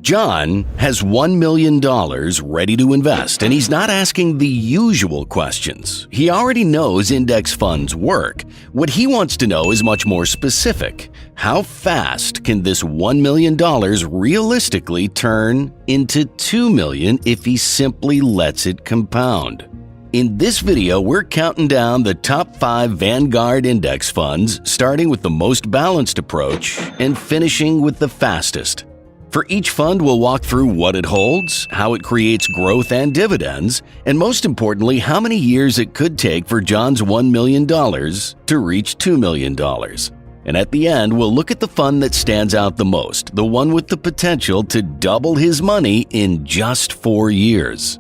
John has $1 million ready to invest, and he's not asking the usual questions. He already knows index funds work. What he wants to know is much more specific. How fast can this $1 million realistically turn into $2 million if he simply lets it compound? In this video, we're counting down the top 5 Vanguard index funds, starting with the most balanced approach and finishing with the fastest. For each fund, we'll walk through what it holds, how it creates growth and dividends, and most importantly, how many years it could take for John's $1 million to reach $2 million. And at the end, we'll look at the fund that stands out the most, the one with the potential to double his money in just 4 years.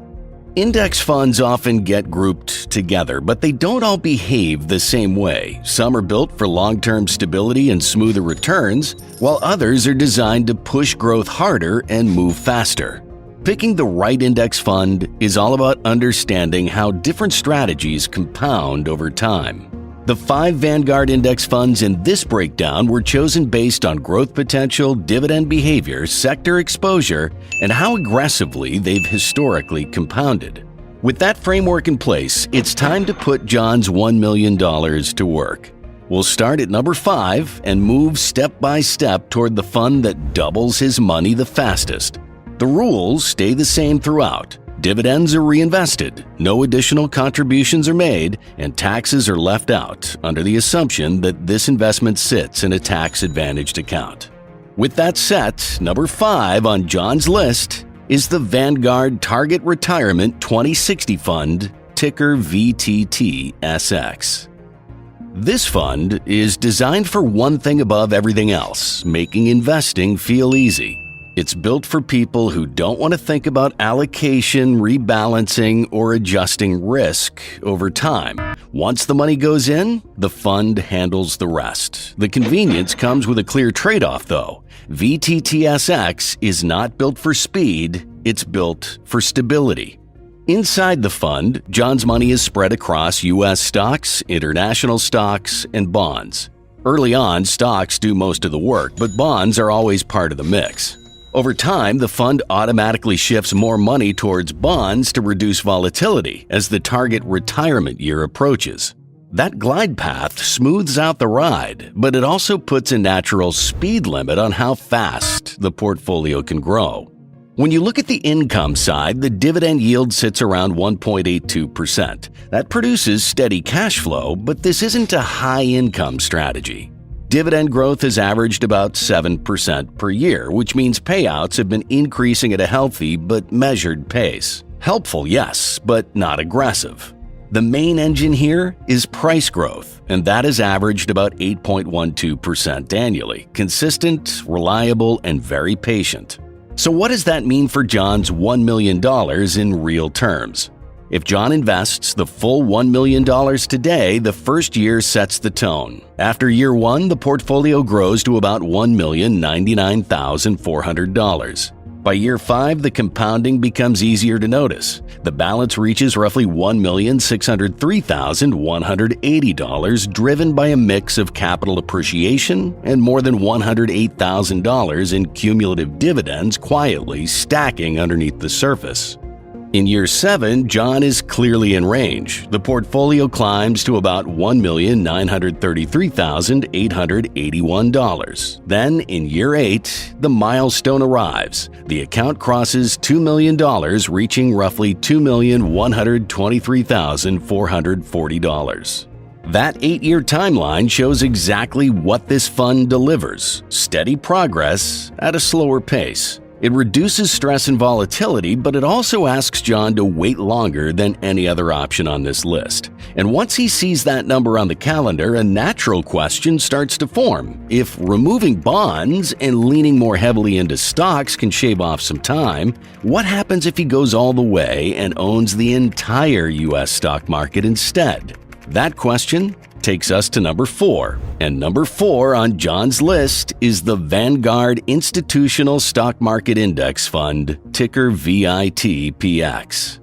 Index funds often get grouped together, but they don't all behave the same way. Some are built for long-term stability and smoother returns, while others are designed to push growth harder and move faster. Picking the right index fund is all about understanding how different strategies compound over time. The 5 Vanguard index funds in this breakdown were chosen based on growth potential, dividend behavior, sector exposure, and how aggressively they've historically compounded. With that framework in place, it's time to put John's $1 million to work. We'll start at number 5 and move step by step toward the fund that doubles his money the fastest. The rules stay the same throughout. Dividends are reinvested, no additional contributions are made, and taxes are left out under the assumption that this investment sits in a tax-advantaged account. With that set, number 5 on John's list is the Vanguard Target Retirement 2060 Fund, ticker VTTSX. This fund is designed for one thing above everything else, making investing feel easy. It's built for people who don't want to think about allocation, rebalancing, or adjusting risk over time. Once the money goes in, the fund handles the rest. The convenience comes with a clear trade-off, though. VTTSX is not built for speed, it's built for stability. Inside the fund, John's money is spread across U.S. stocks, international stocks, and bonds. Early on, stocks do most of the work, but bonds are always part of the mix. Over time, the fund automatically shifts more money towards bonds to reduce volatility as the target retirement year approaches. That glide path smooths out the ride, but it also puts a natural speed limit on how fast the portfolio can grow. When you look at the income side, the dividend yield sits around 1.82%. That produces steady cash flow, but this isn't a high-income strategy. Dividend growth has averaged about 7% per year, which means payouts have been increasing at a healthy but measured pace. Helpful, yes, but not aggressive. The main engine here is price growth, and that has averaged about 8.12% annually, consistent, reliable, and very patient. So what does that mean for John's $1 million in real terms? If John invests the full $1 million today, the first year sets the tone. After year 1, the portfolio grows to about $1,099,400. By year 5, the compounding becomes easier to notice. The balance reaches roughly $1,603,180, driven by a mix of capital appreciation and more than $108,000 in cumulative dividends quietly stacking underneath the surface. In year 7, John is clearly in range. The portfolio climbs to about $1,933,881. Then, in year 8, the milestone arrives. The account crosses $2 million, reaching roughly $2,123,440. That 8-year timeline shows exactly what this fund delivers: steady progress at a slower pace. It reduces stress and volatility, but it also asks John to wait longer than any other option on this list. And once he sees that number on the calendar, a natural question starts to form. If removing bonds and leaning more heavily into stocks can shave off some time, what happens if he goes all the way and owns the entire U.S. stock market instead? That question takes us to number 4. And number 4 on John's list is the Vanguard Institutional Stock Market Index Fund, ticker VITPX.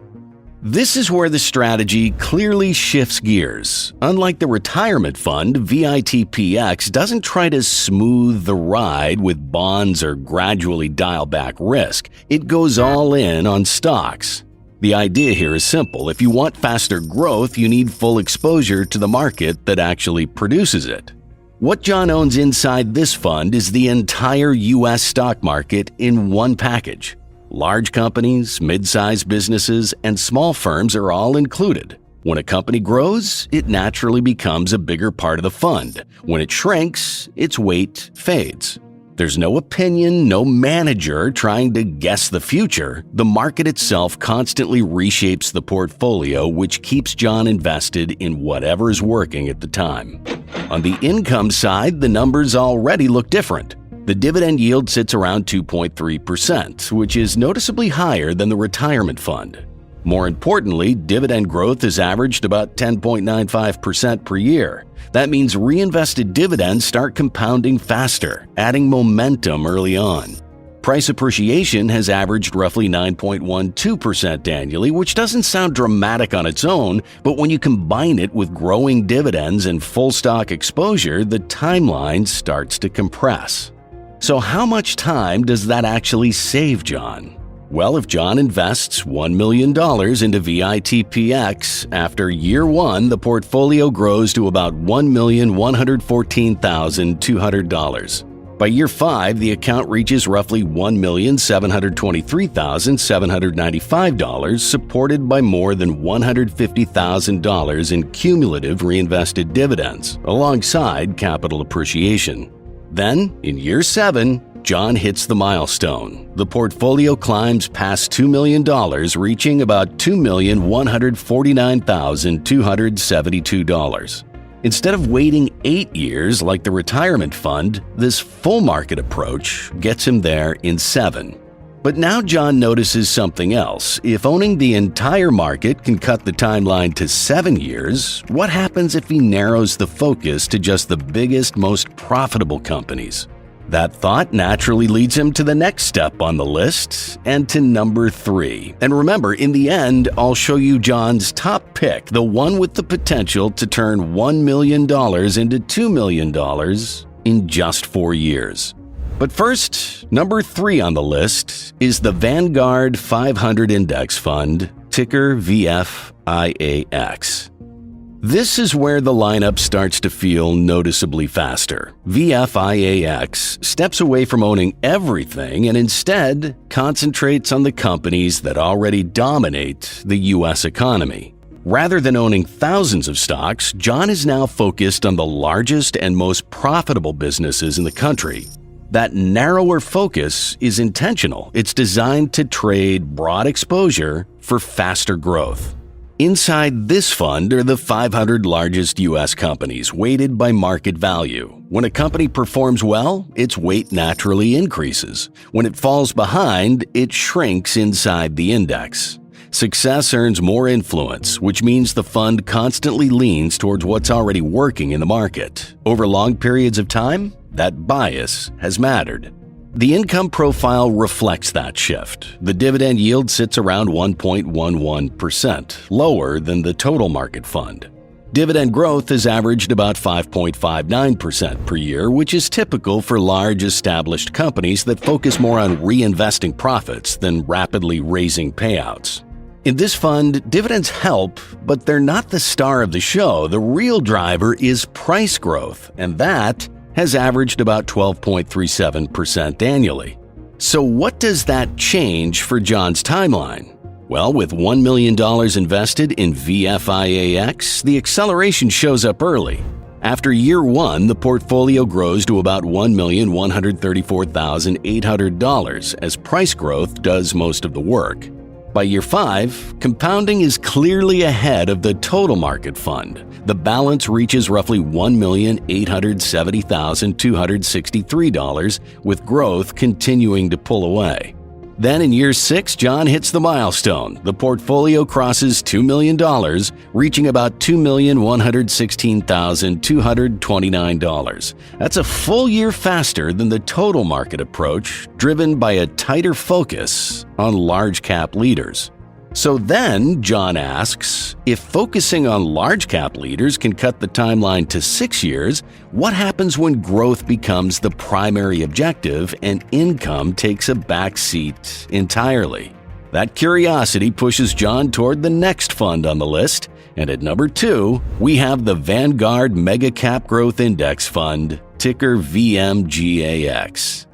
This is where the strategy clearly shifts gears. Unlike the retirement fund, VITPX doesn't try to smooth the ride with bonds or gradually dial back risk. It goes all in on stocks. The idea here is simple. If you want faster growth, you need full exposure to the market that actually produces it. What John owns inside this fund is the entire U.S. stock market in one package. Large companies, mid-sized businesses, and small firms are all included. When a company grows, it naturally becomes a bigger part of the fund. When it shrinks, its weight fades. There's no opinion, no manager trying to guess the future. The market itself constantly reshapes the portfolio, which keeps John invested in whatever is working at the time. On the income side, the numbers already look different. The dividend yield sits around 2.3%, which is noticeably higher than the retirement fund. More importantly, dividend growth has averaged about 10.95% per year. That means reinvested dividends start compounding faster, adding momentum early on. Price appreciation has averaged roughly 9.12% annually, which doesn't sound dramatic on its own, but when you combine it with growing dividends and full stock exposure, the timeline starts to compress. So how much time does that actually save John? Well, if John invests $1 million into VITPX, after year one, the portfolio grows to about $1,114,200. By year 5, the account reaches roughly $1,723,795, supported by more than $150,000 in cumulative reinvested dividends, alongside capital appreciation. Then, in year 7, John hits the milestone. The portfolio climbs past $2 million, reaching about $2,149,272. Instead of waiting 8 years like the retirement fund, this full market approach gets him there in 7. But now John notices something else. If owning the entire market can cut the timeline to 7 years, what happens if he narrows the focus to just the biggest, most profitable companies? That thought naturally leads him to the next step on the list, and to number 3. And remember, in the end, I'll show you John's top pick, the one with the potential to turn $1 million into $2 million in just 4 years. But first, number 3 on the list is the Vanguard 500 Index Fund, ticker VFIAX. This is where the lineup starts to feel noticeably faster. VFIAX steps away from owning everything and instead concentrates on the companies that already dominate the U.S. economy. Rather than owning thousands of stocks, John is now focused on the largest and most profitable businesses in the country. That narrower focus is intentional. It's designed to trade broad exposure for faster growth. Inside this fund are the 500 largest U.S. companies, weighted by market value. When a company performs well, its weight naturally increases. When it falls behind, it shrinks inside the index. Success earns more influence, which means the fund constantly leans towards what's already working in the market. Over long periods of time, that bias has mattered. The income profile reflects that shift. The dividend yield sits around 1.11%, lower than the total market fund. Dividend growth has averaged about 5.59% per year, which is typical for large established companies that focus more on reinvesting profits than rapidly raising payouts. In this fund, dividends help, but they're not the star of the show. The real driver is price growth, and that has averaged about 12.37% annually. So what does that change for John's timeline? Well, with $1 million invested in VFIAX, the acceleration shows up early. After year 1, the portfolio grows to about $1,134,800 as price growth does most of the work. By year 5, compounding is clearly ahead of the total market fund. The balance reaches roughly $1,870,263, with growth continuing to pull away. Then in year 6, John hits the milestone. The portfolio crosses $2 million, reaching about $2,116,229. That's a full year faster than the total market approach, driven by a tighter focus on large cap leaders. So then, John asks, if focusing on large cap leaders can cut the timeline to 6 years, what happens when growth becomes the primary objective and income takes a back seat entirely? That curiosity pushes John toward the next fund on the list, and at number 2, we have the Vanguard Mega Cap Growth Index Fund, ticker VMGAX.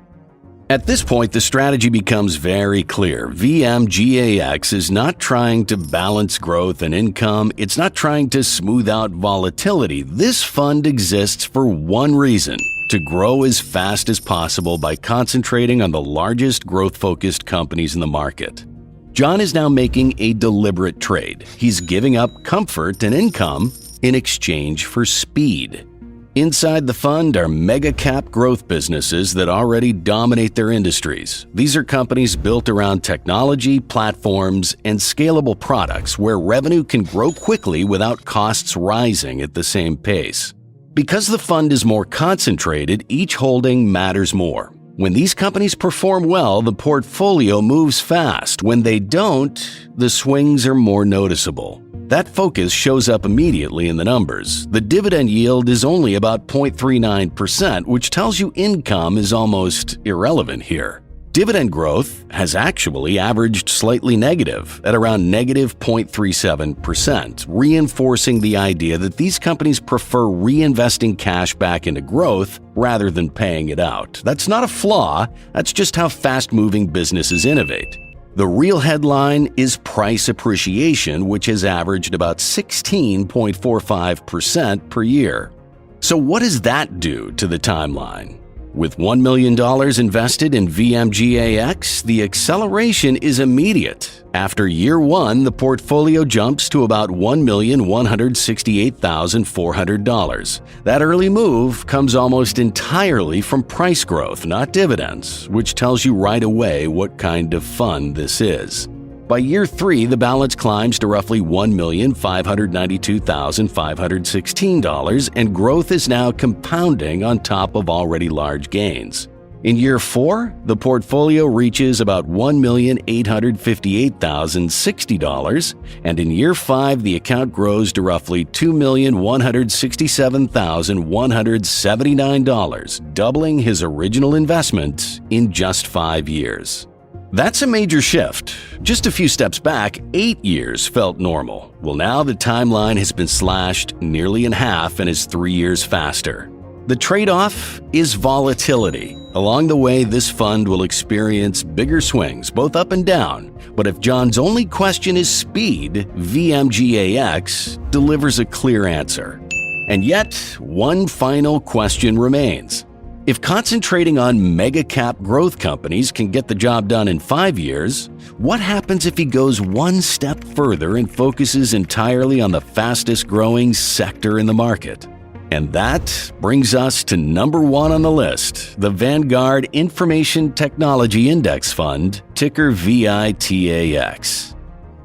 At this point, the strategy becomes very clear. VMGAX is not trying to balance growth and income. It's not trying to smooth out volatility. This fund exists for one reason: to grow as fast as possible by concentrating on the largest growth-focused companies in the market. John is now making a deliberate trade. He's giving up comfort and income in exchange for speed. Inside the fund are mega-cap growth businesses that already dominate their industries. These are companies built around technology, platforms, and scalable products where revenue can grow quickly without costs rising at the same pace. Because the fund is more concentrated, each holding matters more. When these companies perform well, the portfolio moves fast. When they don't, the swings are more noticeable. That focus shows up immediately in the numbers. The dividend yield is only about 0.39%, which tells you income is almost irrelevant here. Dividend growth has actually averaged slightly negative, at around negative 0.37%, reinforcing the idea that these companies prefer reinvesting cash back into growth rather than paying it out. That's not a flaw, that's just how fast-moving businesses innovate. The real headline is price appreciation, which has averaged about 16.45% per year. So what does that do to the timeline? With $1 million invested in VMGAX, the acceleration is immediate. After year 1, the portfolio jumps to about $1,168,400. That early move comes almost entirely from price growth, not dividends, which tells you right away what kind of fund this is. By year 3, the balance climbs to roughly $1,592,516, and growth is now compounding on top of already large gains. In year 4, the portfolio reaches about $1,858,060, and in year 5, the account grows to roughly $2,167,179, doubling his original investment in just 5 years. That's a major shift. Just a few steps back, 8 years felt normal. Well, now the timeline has been slashed nearly in half and is 3 years faster. The trade-off is volatility. Along the way, this fund will experience bigger swings, both up and down. But if John's only question is speed, VMGAX delivers a clear answer. And yet, one final question remains. If concentrating on mega-cap growth companies can get the job done in 5 years, what happens if he goes one step further and focuses entirely on the fastest-growing sector in the market? And that brings us to number 1 on the list, the Vanguard Information Technology Index Fund, ticker VITAX.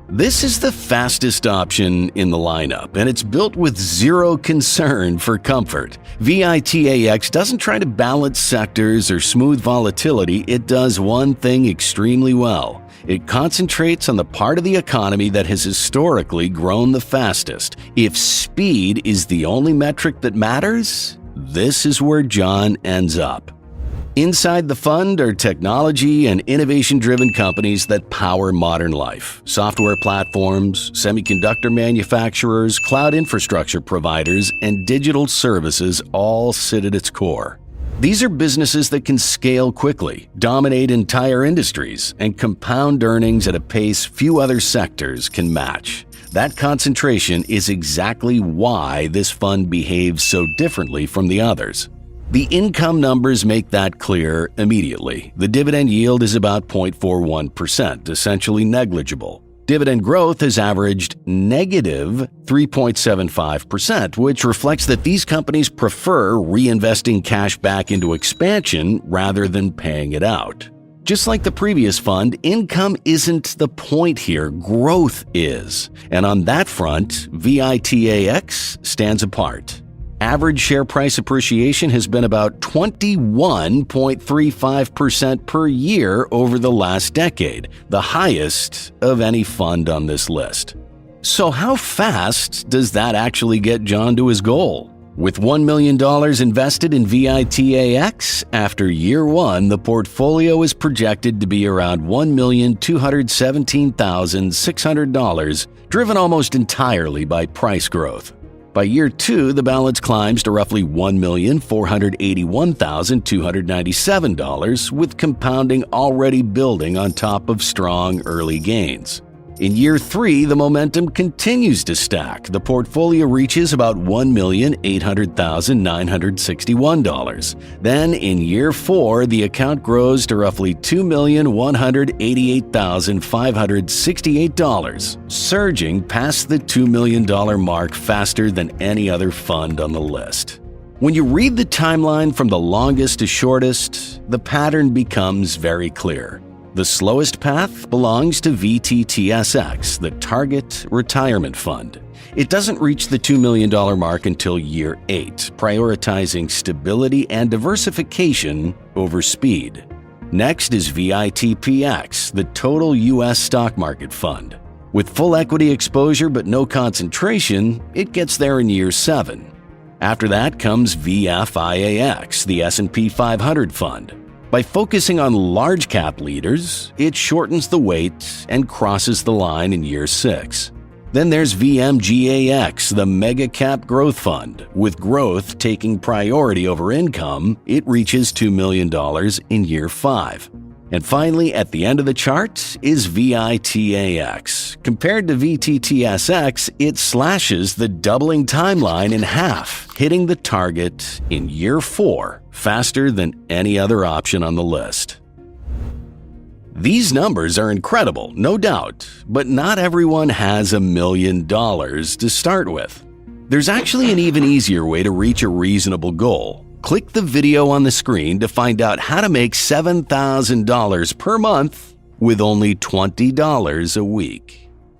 This is the fastest option in the lineup, and it's built with zero concern for comfort. VITAX doesn't try to balance sectors or smooth volatility. It does one thing extremely well. It concentrates on the part of the economy that has historically grown the fastest. If speed is the only metric that matters, this is where John ends up. Inside the fund are technology and innovation-driven companies that power modern life. Software platforms, semiconductor manufacturers, cloud infrastructure providers, and digital services all sit at its core. These are businesses that can scale quickly, dominate entire industries, and compound earnings at a pace few other sectors can match. That concentration is exactly why this fund behaves so differently from the others. The income numbers make that clear immediately. The dividend yield is about 0.41%, essentially negligible. Dividend growth has averaged negative 3.75%, which reflects that these companies prefer reinvesting cash back into expansion rather than paying it out. Just like the previous fund, income isn't the point here, growth is. And on that front, VITAX stands apart. Average share price appreciation has been about 21.35% per year over the last decade, the highest of any fund on this list. So how fast does that actually get John to his goal? With $1 million invested in VITAX, after year one, the portfolio is projected to be around $1,217,600, driven almost entirely by price growth. By year two, the balance climbs to roughly $1,481,297, with compounding already building on top of strong early gains. In year three, the momentum continues to stack. The portfolio reaches about $1,800,961. Then, in year four, the account grows to roughly $2,188,568, surging past the $2 million mark faster than any other fund on the list. When you read the timeline from the longest to shortest, the pattern becomes very clear. The slowest path belongs to VTTSX, the Target Retirement Fund. It doesn't reach the $2 million mark until year 8, prioritizing stability and diversification over speed. Next is VITPX, the Total U.S. Stock Market Fund. With full equity exposure but no concentration, it gets there in year 7. After that comes VFIAX, the S&P 500 Fund. By focusing on large cap leaders, it shortens the wait and crosses the line in year 6. Then there's VMGAX, the Mega Cap Growth Fund. With growth taking priority over income, it reaches $2 million in year 5. And finally, at the end of the chart is VITAX. Compared to VTTSX, it slashes the doubling timeline in half, hitting the target in year 4, faster than any other option on the list. These numbers are incredible, no doubt, but not everyone has $1 million to start with. There's actually an even easier way to reach a reasonable goal. Click the video on the screen to find out how to make $7,000 per month with only $20 a week.